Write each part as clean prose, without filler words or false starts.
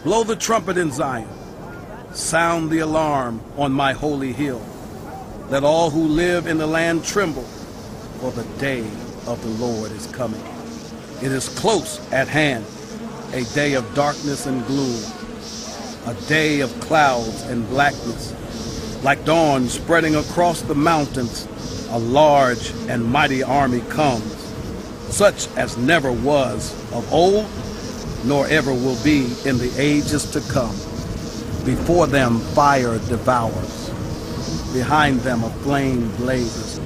Blow the trumpet in Zion. Sound the alarm on my holy hill. Let all who live in the land tremble, for the day of the Lord is coming. It is close at hand, a day of darkness and gloom, a day of clouds and blackness. Like dawn spreading across the mountains, a large and mighty army comes, such as never was of old, nor ever will be in the ages to come. Before them fire devours, behind them a flame blazes.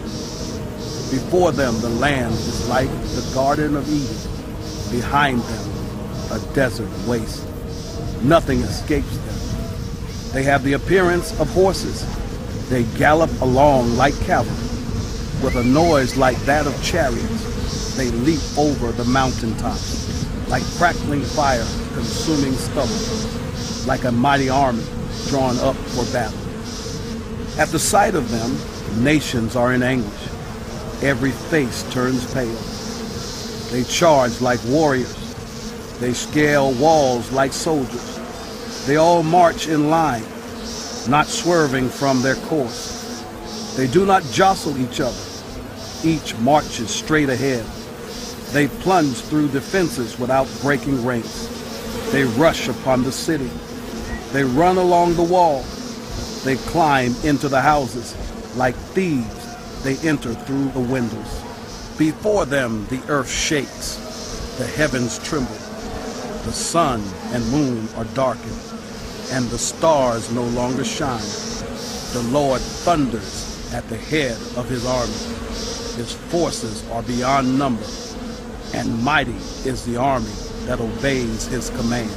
Before them the land is like the Garden of Eden, behind them a desert waste. Nothing escapes them. They have the appearance of horses. They gallop along like cavalry. With a noise like that of chariots, they leap over the mountaintops, like crackling fire consuming stubble, like a mighty army drawn up for battle. At the sight of them, nations are in anguish. Every face turns pale. They charge like warriors. They scale walls like soldiers. They all march in line, not swerving from their course. They do not jostle each other. Each marches straight ahead. They plunge through defenses without breaking ranks. They rush upon the city. They run along the wall. They climb into the houses. Like thieves, they enter through the windows. Before them, the earth shakes. The heavens tremble. The sun and moon are darkened, and the stars no longer shine. The Lord thunders at the head of his army. His forces are beyond number, and mighty is the army that obeys his command.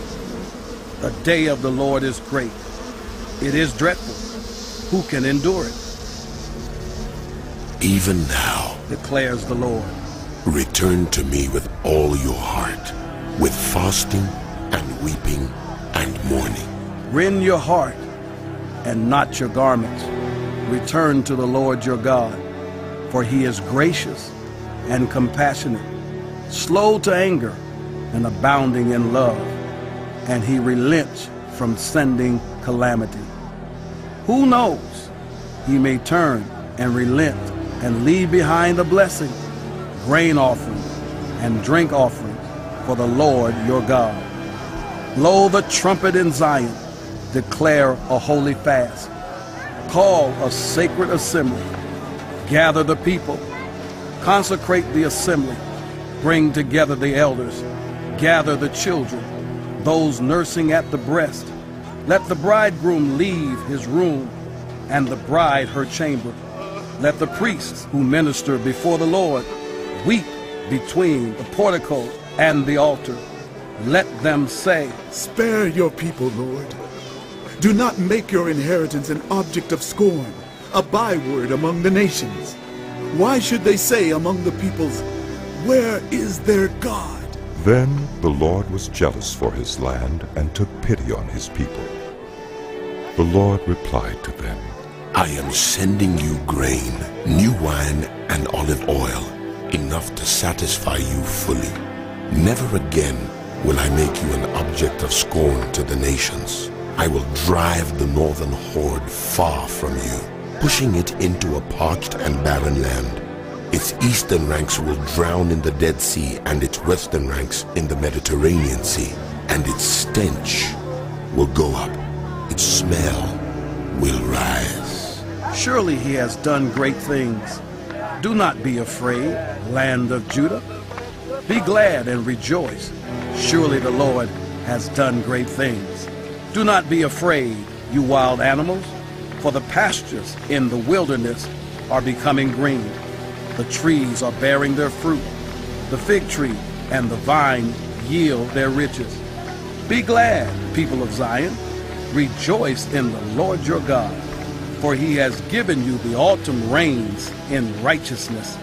The day of the Lord is great. It is dreadful. Who can endure it? Even now, declares the Lord, return to me with all your heart, with fasting and weeping and mourning. Rend your heart and not your garments. Return to the Lord your God, for he is gracious and compassionate, slow to anger and abounding in love, and he relents from sending calamity. Who knows? He may turn and relent and leave behind a blessing, grain offering and drink offering for the Lord your God. Blow the trumpet in Zion, declare a holy fast, call a sacred assembly, gather the people, consecrate the assembly, bring together the elders, gather the children, those nursing at the breast. Let the bridegroom leave his room and the bride her chamber. Let the priests who minister before the Lord weep between the portico and the altar. Let them say, spare your people, Lord. Do not make your inheritance an object of scorn, a byword among the nations. Why should they say among the peoples, where is their God? Then the Lord was jealous for his land and took pity on his people. The Lord replied to them, I am sending you grain, new wine, and olive oil, enough to satisfy you fully. Never again will I make you an object of scorn to the nations. I will drive the northern horde far from you, pushing it into a parched and barren land. Its eastern ranks will drown in the Dead Sea and its western ranks in the Mediterranean Sea, and its stench will go up, its smell will rise. Surely he has done great things. Do not be afraid, land of Judah. Be glad and rejoice. Surely the Lord has done great things. Do not be afraid, you wild animals, for the pastures in the wilderness are becoming green. The trees are bearing their fruit. The fig tree and the vine yield their riches. Be glad, people of Zion. Rejoice in the Lord your God, for he has given you the autumn rains in righteousness.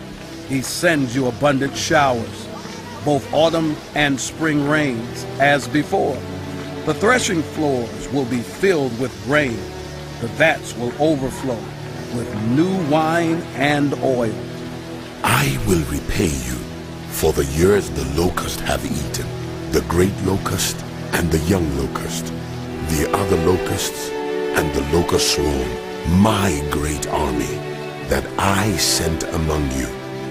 He sends you abundant showers, both autumn and spring rains, as before. The threshing floors will be filled with grain. The vats will overflow with new wine and oil. I will repay you for the years the locust have eaten, the great locust and the young locust, the other locusts, and the locust swarm, my great army that I sent among you.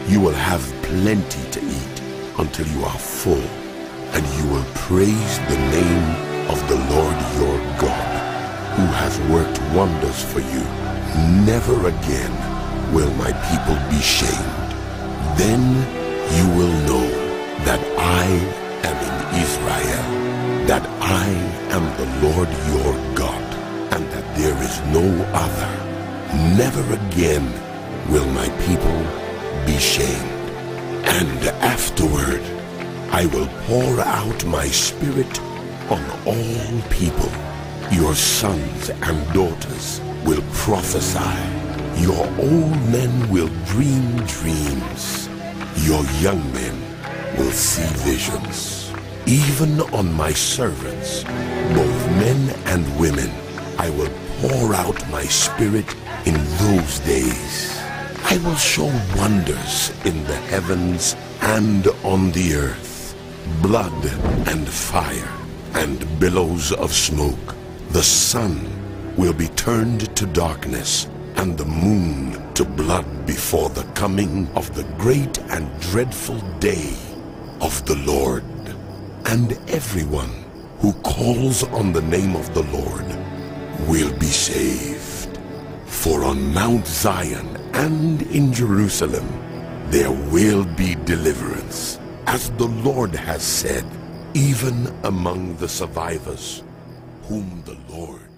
You will have plenty to eat until you are full, and you will praise the name of the Lord your God, who has worked wonders for you. Never again will my people be shamed. Then you will know that I am in Israel, that I am the Lord your God, and that there is no other. Never again will my people be shamed. And afterward I will pour out my spirit on all people. Your sons and daughters will prophesy. Your old men will dream dreams. Your young men will see visions. Even on my servants, both men and women, I will pour out my spirit in those days. I will show wonders in the heavens and on the earth, blood and fire and billows of smoke. The sun will be turned to darkness and the moon to blood before the coming of the great and dreadful day of the Lord. And everyone who calls on the name of the Lord will be saved. For on Mount Zion and in Jerusalem there will be deliverance, as the Lord has said, even among the survivors whom the Lord